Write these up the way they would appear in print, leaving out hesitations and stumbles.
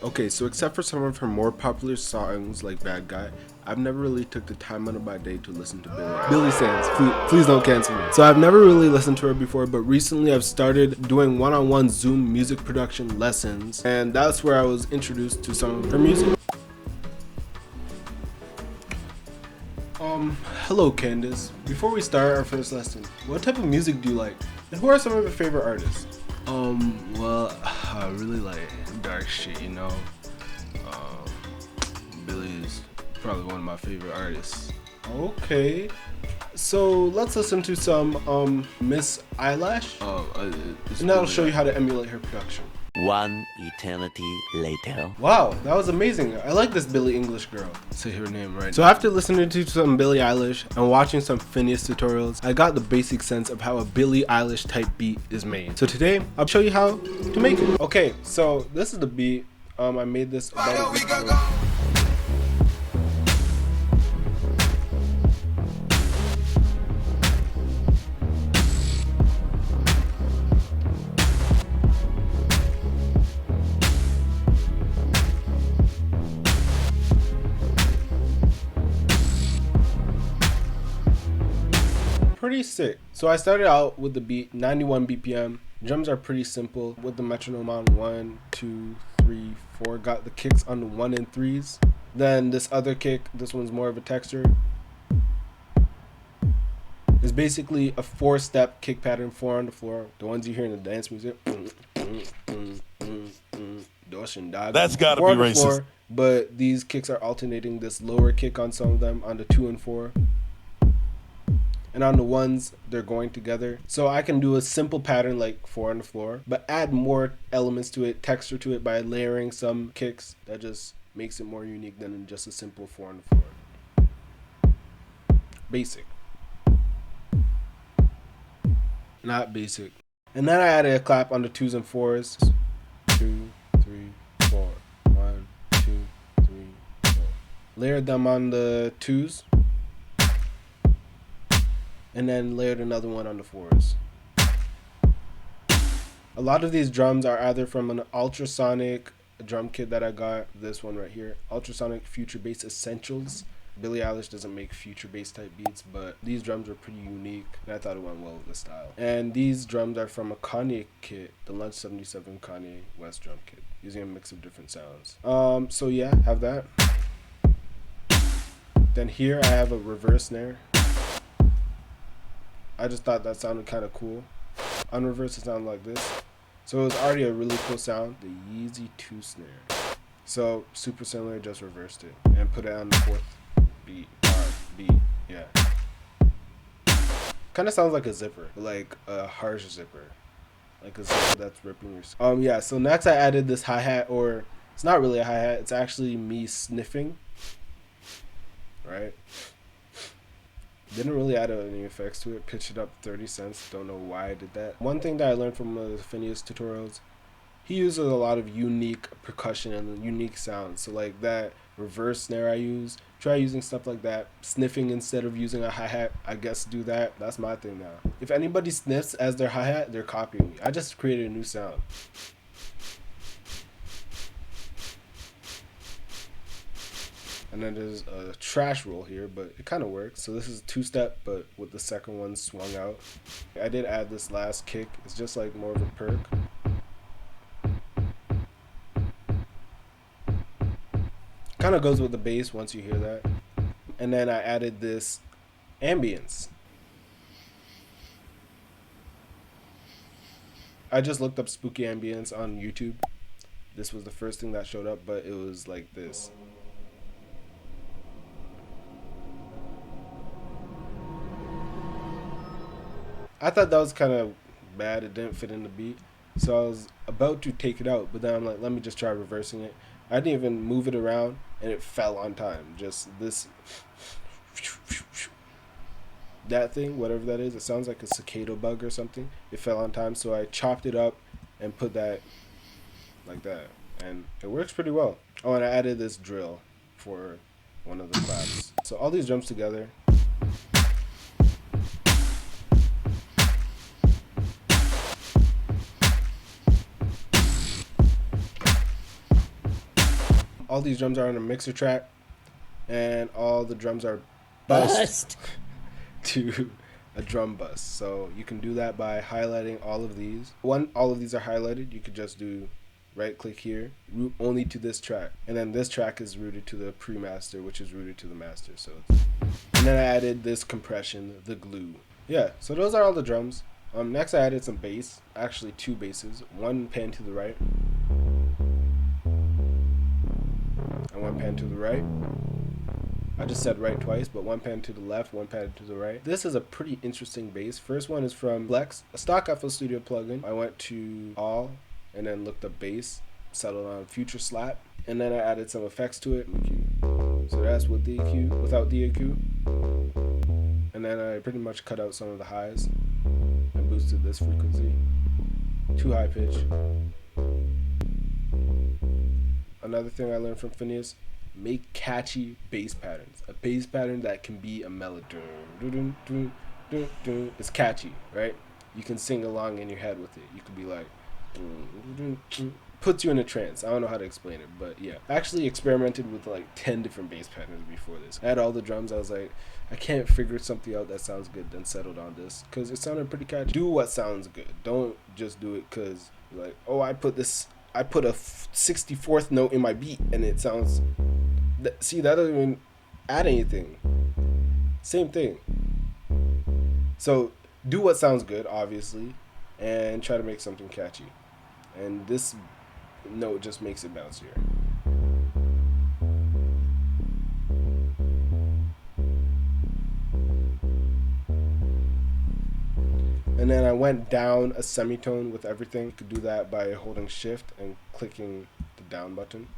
Okay, so except for some of her more popular songs like Bad Guy, I've never really took the time out of my day to listen to Billie Sands. Please don't cancel me. So I've never really listened to her before, but recently I've started doing one-on-one Zoom music production lessons, and that's where I was introduced to some of her music. Hello Candace. Before we start our first lesson, what type of music do you like? And who are some of your favorite artists? Well, I really like dark shit, you know. Billie is probably one of my favorite artists. Okay. So let's listen to some Miss Eilish. And that'll show you how to emulate her production. One eternity later. Wow, that was amazing. I like this Billie English girl. Say her name right. So after listening to some Billie Eilish and watching some Finneas tutorials, I got the basic sense of how a Billie Eilish type beat is made. So today, I'll show you how to make it. Okay, so this is the beat. I made this about a week ago. Pretty sick. So I started out with the beat 91 BPM. Drums are pretty simple with the metronome on 1, 2, 3, 4. Got the kicks on the 1 and 3s. Then this other kick, this one's more of a texture. It's basically a 4-step kick pattern, 4 on the floor. The ones you hear in the dance music. That's gotta be racist. Floor, but these kicks are alternating this lower kick on some of them on the 2 and 4. And on the ones, they're going together. So I can do a simple pattern like 4 on the floor, but add more elements to it, texture to it by layering some kicks. That just makes it more unique than just a simple 4 on the floor. Basic. Not basic. And then I added a clap on the 2s and 4s. 2, 3, 4. 1, 2, 3, 4. Layered them on the 2s. And then layered another one on the 4s. A lot of these drums are either from an ultrasonic drum kit that I got, this one right here, Ultrasonic Future Bass Essentials. Billie Eilish doesn't make future bass type beats, but these drums are pretty unique, and I thought it went well with the style. And these drums are from a Kanye kit, the Lunch 77 Kanye West drum kit, using a mix of different sounds. So yeah, have that. Then here I have a reverse snare. I just thought that sounded kind of cool. On reverse, it sounded like this. So it was already a really cool sound. The Yeezy 2 snare. So super similar, just reversed it and put it on the 4th beat, R, B, yeah. Kind of sounds like a zipper, like a harsh zipper, like a zipper that's ripping your. Yeah. So next I added this hi-hat, or it's not really a hi-hat. It's actually me sniffing. Right. Didn't really add any effects to it. Pitched it up 30 cents. Don't know why I did that. One thing that I learned from the Finneas tutorials, he uses a lot of unique percussion and unique sounds. So like that reverse snare I use, try using stuff like that. Sniffing instead of using a hi-hat, I guess do that. That's my thing now. If anybody sniffs as their hi-hat, they're copying me. I just created a new sound. And then there's a trash roll here, but it kind of works. So this is 2-step, but with the second one swung out. I did add this last kick. It's just like more of a perk. Kind of goes with the bass once you hear that. And then I added this ambience. I just looked up spooky ambience on YouTube. This was the first thing that showed up, but it was like this. I thought that was kind of bad. It didn't fit in the beat. So I was about to take it out, but then I'm like, let me just try reversing it. I didn't even move it around, and it fell on time. Just this, that thing, whatever that is. It sounds like a cicada bug or something. It fell on time, so I chopped it up and put that like that. And it works pretty well. Oh, and I added this drill for one of the claps. So all these drums together. All these drums are on a mixer track, and all the drums are bussed to a drum bus. So you can do that by highlighting all of these. When all of these are highlighted, you could just do right click here, route only to this track, and then this track is routed to the pre-master, which is routed to the master. So and then I added this compression, the glue. Yeah, so those are all the drums. Next I added some bass, actually 2 basses, one pan to the right and one pan to the right. I just said right twice, but one pan to the left, one pan to the right. This is a pretty interesting bass. First one is from Flex, a stock FL Studio plugin. I went to all and then looked up bass, settled on Future Slap, and then I added some effects to it. So that's with the EQ, without the EQ. And then I pretty much cut out some of the highs and boosted this frequency. Too high pitch. Another thing I learned from Finneas, make catchy bass patterns. A bass pattern that can be a melody. It's catchy, right? You can sing along in your head with it. You could be like, puts you in a trance. I don't know how to explain it, but yeah. I actually experimented with like 10 different bass patterns before this. I had all the drums. I was like, I can't figure something out that sounds good, then settled on this because it sounded pretty catchy. Do what sounds good. Don't just do it because like, oh, I put a 64th note in my beat and it sounds, see, that doesn't even add anything. Same thing. So do what sounds good, obviously, and try to make something catchy. And this note just makes it bouncier. And then I went down a semitone with everything. You could do that by holding shift and clicking the down button.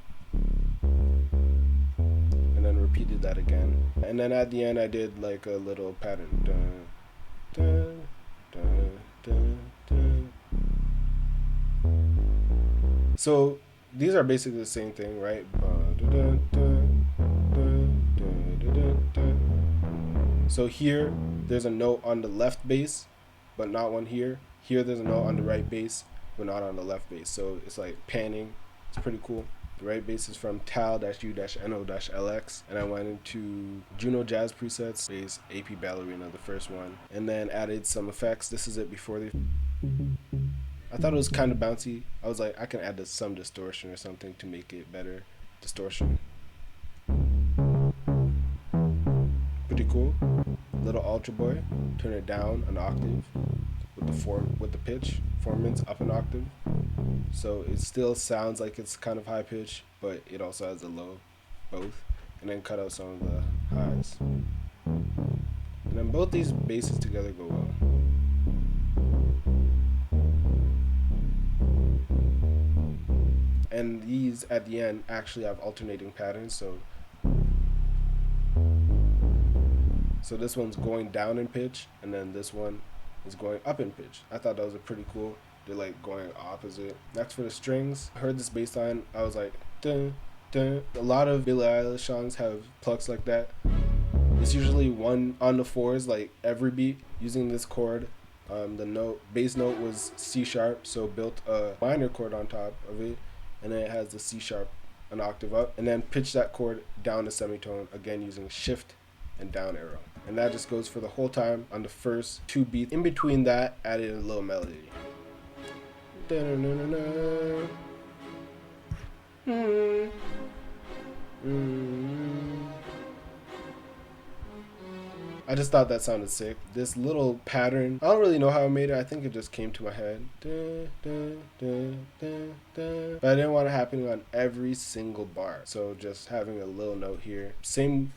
And then repeated that again. And then at the end I did like a little pattern. Dun, dun, dun, dun, dun. So these are basically the same thing, right? So here there's a note on the left bass, but not one here. Here there's a note on the right bass, but not on the left bass. So it's like panning. It's pretty cool. The right bass is from Tal-U-No-LX, and I went into Juno Jazz presets, bass, AP Ballerina, the first one, and then added some effects. This is it before the. I thought it was kind of bouncy. I was like, I can add some distortion or something to make it better. Distortion. Pretty cool. Little Ultra Boy. Turn it down an octave with the pitch. Formants up an octave. So it still sounds like it's kind of high pitch, but it also has a low, both. And then cut out some of the highs. And then both these basses together go well. And these at the end actually have alternating patterns, so this one's going down in pitch and then this one is going up in pitch. I thought that was a pretty cool. They're like going opposite. Next for the strings, I heard this bass line, I was like dun, dun. A lot of Billie Eilish songs have plucks like that. It's usually one on the fours, like every beat, using this chord. The bass note was C sharp, so built a minor chord on top of it. And then it has the C sharp an octave up, and then pitch that chord down a semitone, again using shift and down arrow. And that just goes for the whole time on the first 2 beats. In between that, added a little melody. I just thought that sounded sick. This little pattern, I don't really know how I made it. I think it just came to my head. But I didn't want it happening on every single bar. So just having a little note here. Same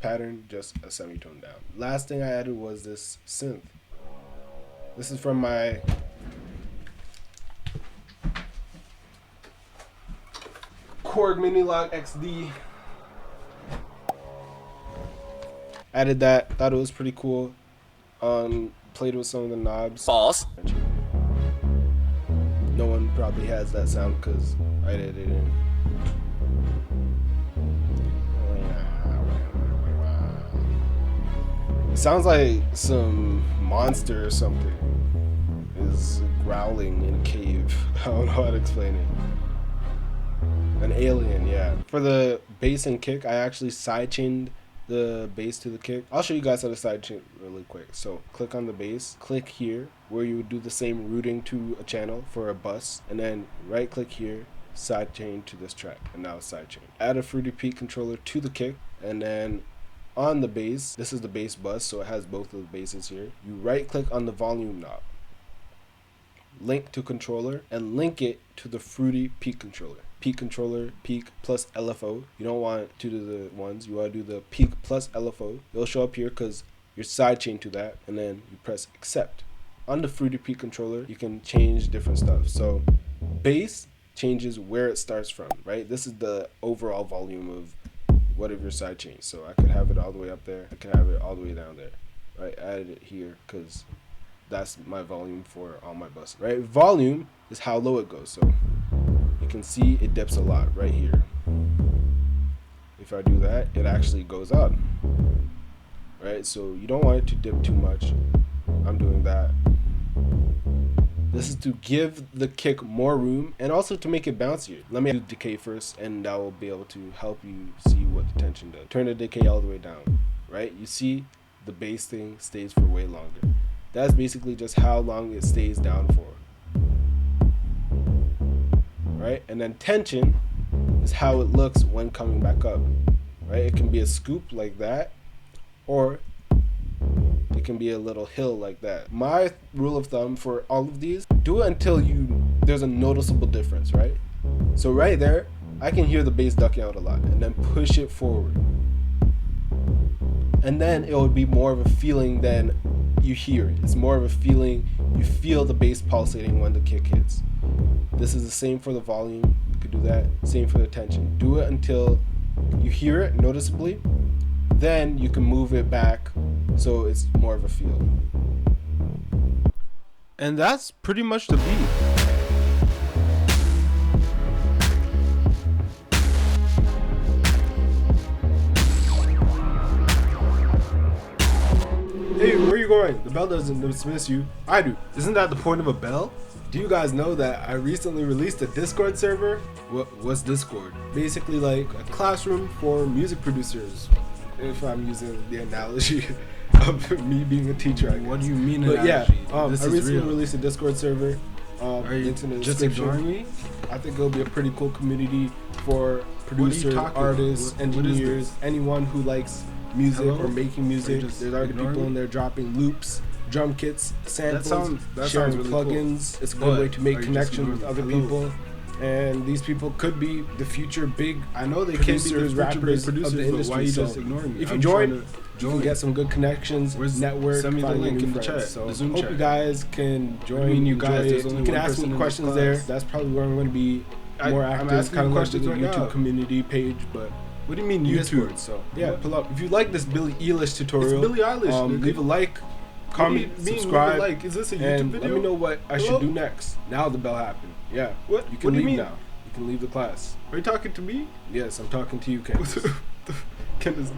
pattern, just a semitone down. Last thing I added was this synth. This is from my Korg Minilog XD. Added that, thought it was pretty cool. Played with some of the knobs. False. No one probably has that sound because I did it in. It sounds like some monster or something is growling in a cave. I don't know how to explain it. And An alien, yeah. For the bass and kick, I actually sidechained the bass to the kick. I'll show you guys how to sidechain really quick. So click on the bass, click here where you would do the same routing to a channel for a bus, and then right click here, sidechain to this track, and now sidechain. Add a Fruity Peak controller to the kick, and then on the bass, this is the bass bus, so it has both of the basses here. You right click on the volume knob, link to controller, and link it to the Fruity Peak controller. Peak controller, peak plus LFO. You don't want to do the ones, you want to do the peak plus LFO. It'll show up here because you're sidechained to that, and then you press accept. On the Fruity Peak controller, you can change different stuff. So bass changes where it starts from, right? This is the overall volume of whatever your sidechain. So I could have it all the way up there, I could have it all the way down there, right? I added it here because that's my volume for all my buses, right? Volume is how low it goes. So you can see it dips a lot right here. If I do that, it actually goes up, right? So you don't want it to dip too much. I'm doing that. This is to give the kick more room and also to make it bouncier. Let me do decay first, and that will be able to help you see what the tension does. Turn the decay all the way down, right? You see the bass thing stays for way longer. That's basically just how long it stays down for. Right? And then tension is how it looks when coming back up. Right? It can be a scoop like that, or it can be a little hill like that. My rule of thumb for all of these, do it until there's a noticeable difference, right? So right there, I can hear the bass ducking out a lot, and then push it forward. And then it would be more of a feeling than you hear it. It's more of a feeling, you feel the bass pulsating when the kick hits. This is the same for the volume, you could do that. Same for the tension. Do it until you hear it noticeably, then you can move it back so it's more of a feel. And that's pretty much the beat. Hey, where are you going? The bell doesn't dismiss you. I do. Isn't that the point of a bell? Do you guys know that I recently released a Discord server? What's Discord? Basically like a classroom for music producers, if I'm using the analogy of me being a teacher, I guess. What do you mean But analogy? yeah, I recently released a Discord server. Are you linked in the just description. ignoring me? I think it'll be a pretty cool community for producers, artists, engineers, anyone who likes music or making music. There's already people in there dropping loops, drum kits, samples, sharing really plugins. Cool. It's a good way to make connections with other people. And these people could be the future big producers, rappers of the industry. Why are you so just ignoring me? if you join, you can get some good connections, network, send me the find link new in the friends. chat, So the Zoom hope chat. you guys can join. mean you guys? There's only you can one ask person me in questions this there. class. That's probably where I'm going to be more I'm active. asking Kind of like questions the right YouTube now. community page, but What do you mean Discord. YouTube? So yeah, What? pull up. If you like this Billie Eilish tutorial, It's Billie Eilish. Nigga. leave a like, What comment, do you mean, subscribe, like, is this a YouTube and video? let me know what I Hello? should do next. Now the bell happened. Yeah. What? You What can do you leave mean? now. You can leave the class. Are you talking to me? Yes, I'm talking to you, Ken. Candace,